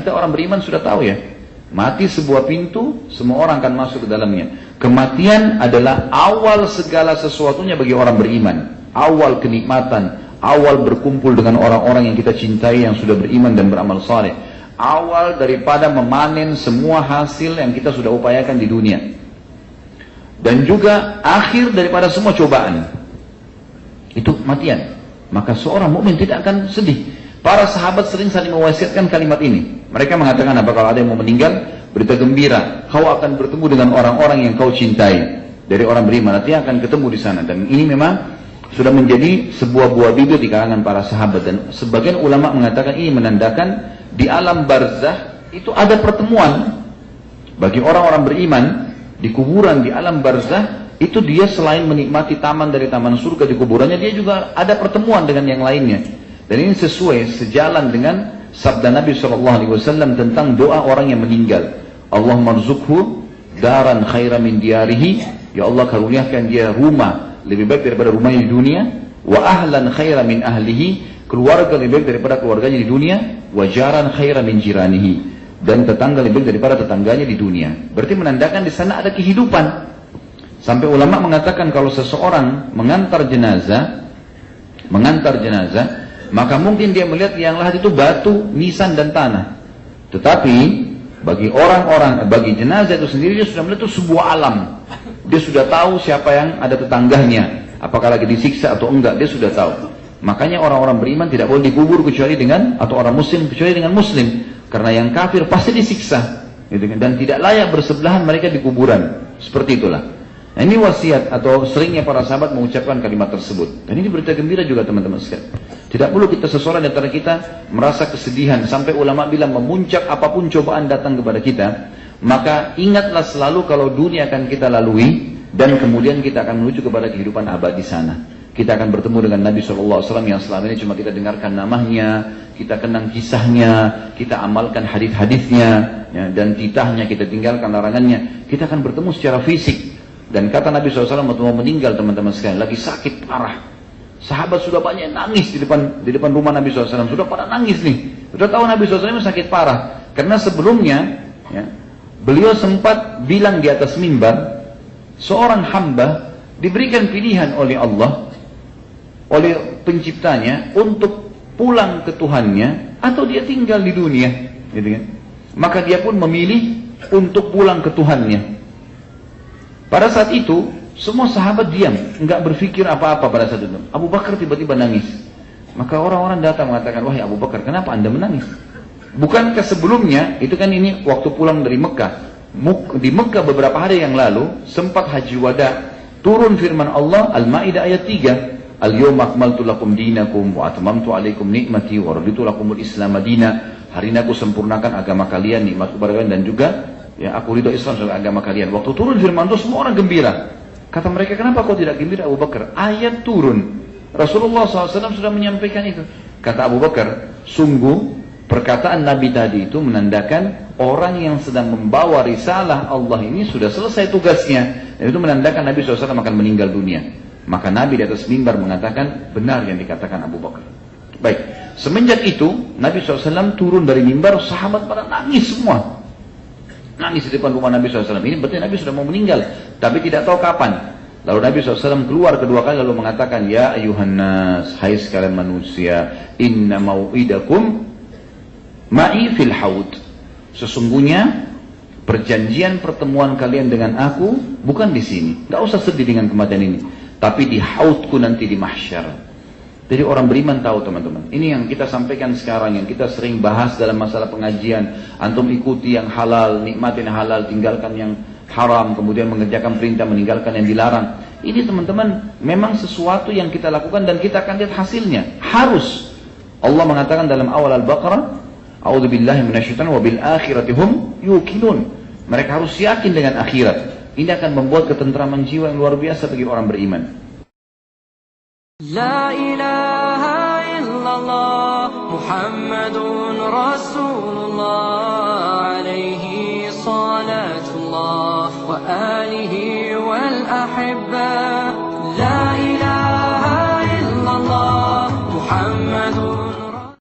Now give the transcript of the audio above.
kita orang beriman sudah tahu ya. Mati sebuah pintu, semua orang akan masuk ke dalamnya. Kematian adalah awal segala sesuatunya bagi orang beriman. Awal kenikmatan, awal berkumpul dengan orang-orang yang kita cintai yang sudah beriman dan beramal saleh. Awal daripada memanen semua hasil yang kita sudah upayakan di dunia. Dan juga akhir daripada semua cobaan. Itu kematian. Maka seorang mukmin tidak akan sedih. Para sahabat sering saling mewasiatkan kalimat ini. Mereka mengatakan apa? Kalau ada yang mau meninggal, berita gembira, kau akan bertemu dengan orang-orang yang kau cintai. Dari orang beriman, nanti akan ketemu di sana. Dan ini memang sudah menjadi sebuah buah bibir di kalangan para sahabat. Dan sebagian ulama mengatakan ini menandakan di alam barzah itu ada pertemuan. Bagi orang-orang beriman, di kuburan, di alam barzah, itu dia selain menikmati taman dari taman surga di kuburannya, dia juga ada pertemuan dengan yang lainnya. Dan ini sesuai, sejalan dengan sabda Nabi SAW tentang doa orang yang meninggal. Allahumma rzuqhu daran khairan min diyarihi. Ya Allah, karuniakan dia rumah lebih baik daripada rumahnya di dunia. Wa ahlan khairan min ahlihi. Keluarga lebih baik daripada keluarganya di dunia. Wa jaran khairan min jiranihi. Dan tetangga lebih baik daripada tetangganya di dunia. Berarti menandakan di sana ada kehidupan. Sampai ulama mengatakan kalau seseorang mengantar jenazah, maka mungkin dia melihat yang lahat itu batu, nisan dan tanah. Tetapi bagi orang-orang, bagi jenazah itu sendiri dia sudah melihat itu sebuah alam. Dia sudah tahu siapa yang ada tetangganya, apakah lagi disiksa atau enggak, dia sudah tahu. Makanya orang-orang beriman tidak boleh dikubur kecuali dengan, atau orang muslim kecuali dengan muslim, karena yang kafir pasti disiksa, dan tidak layak bersebelahan mereka di kuburan. Seperti itulah. Nah, ini wasiat atau seringnya para sahabat mengucapkan kalimat tersebut. Dan ini berita gembira juga teman-teman sekalian. Tidak perlu kita seseorang di antara kita merasa kesedihan. Sampai ulama bilang memuncak apapun cobaan datang kepada kita, maka ingatlah selalu kalau dunia akan kita lalui dan kemudian kita akan menuju kepada kehidupan abadi sana. Kita akan bertemu dengan Nabi SAW yang selama ini cuma kita dengarkan namanya, kita kenang kisahnya, kita amalkan hadis-hadisnya, ya, dan titahnya kita tinggalkan larangannya. Kita akan bertemu secara fisik. Dan kata Nabi SAW waktu mau meninggal teman-teman sekalian, lagi sakit parah. Sahabat sudah banyak nangis di depan rumah Nabi SAW. Sudah pada nangis nih. Sudah tahu Nabi SAW sakit parah. Karena sebelumnya, ya, beliau sempat bilang di atas mimbar, seorang hamba diberikan pilihan oleh Allah, oleh penciptanya, untuk pulang ke Tuhannya atau dia tinggal di dunia. Gitu kan? Maka dia pun memilih untuk pulang ke Tuhannya. Pada saat itu, semua sahabat diam, enggak berpikir apa-apa pada saat itu. Abu Bakar tiba-tiba nangis. Maka orang-orang datang mengatakan, wahai Abu Bakar, kenapa anda menangis? Bukankah sebelumnya, itu kan ini waktu pulang dari Mekah. Di Mekah beberapa hari yang lalu, sempat haji wada, turun firman Allah, Al-Ma'idah ayat 3. Al-yawma akmaltu lakum dinakum, wa atmamtu alaikum nikmati, wa raditu lakumul islam madina. Hari ini aku sempurnakan agama kalian, nikmatku kepada kalian, dan juga ya aku ridho Islam sebagai agama kalian. Waktu turun firman itu semua orang gembira. Kata mereka, kenapa kau tidak gembira Abu Bakar? Ayat turun. Rasulullah SAW sudah menyampaikan itu. Kata Abu Bakar, sungguh perkataan Nabi tadi itu menandakan orang yang sedang membawa risalah Allah ini sudah selesai tugasnya. Dan itu menandakan Nabi SAW akan meninggal dunia. Maka Nabi di atas mimbar mengatakan benar yang dikatakan Abu Bakar. Baik, semenjak itu Nabi SAW turun dari mimbar, sahabat pada nangis semua. Nangis di depan rumah Nabi SAW. Ini berarti Nabi sudah mau meninggal, tapi tidak tahu kapan. Lalu Nabi SAW keluar kedua kali lalu mengatakan, ya ayuhan nas, hai sekalian manusia, inna mau'idakum ma'i fil haud. Sesungguhnya perjanjian pertemuan kalian dengan aku bukan di sini. Gak usah sedih dengan kematian ini, tapi di haudku nanti di mahsyar. Jadi orang beriman tahu teman-teman. Ini yang kita sampaikan sekarang, yang kita sering bahas dalam masalah pengajian. Antum ikuti yang halal, nikmatin halal, tinggalkan yang haram, kemudian mengerjakan perintah, meninggalkan yang dilarang. Ini teman-teman memang sesuatu yang kita lakukan dan kita akan lihat hasilnya. Harus. Allah mengatakan dalam awal Al-Baqarah, A'udzubillahi minasyaitonir wa bil akhirati hum yuqinun. Mereka harus yakin dengan akhirat. Ini akan membuat ketentraman jiwa yang luar biasa bagi orang beriman. لا إله إلا الله محمد رسول الله عليه صلاة الله وآله والأحبة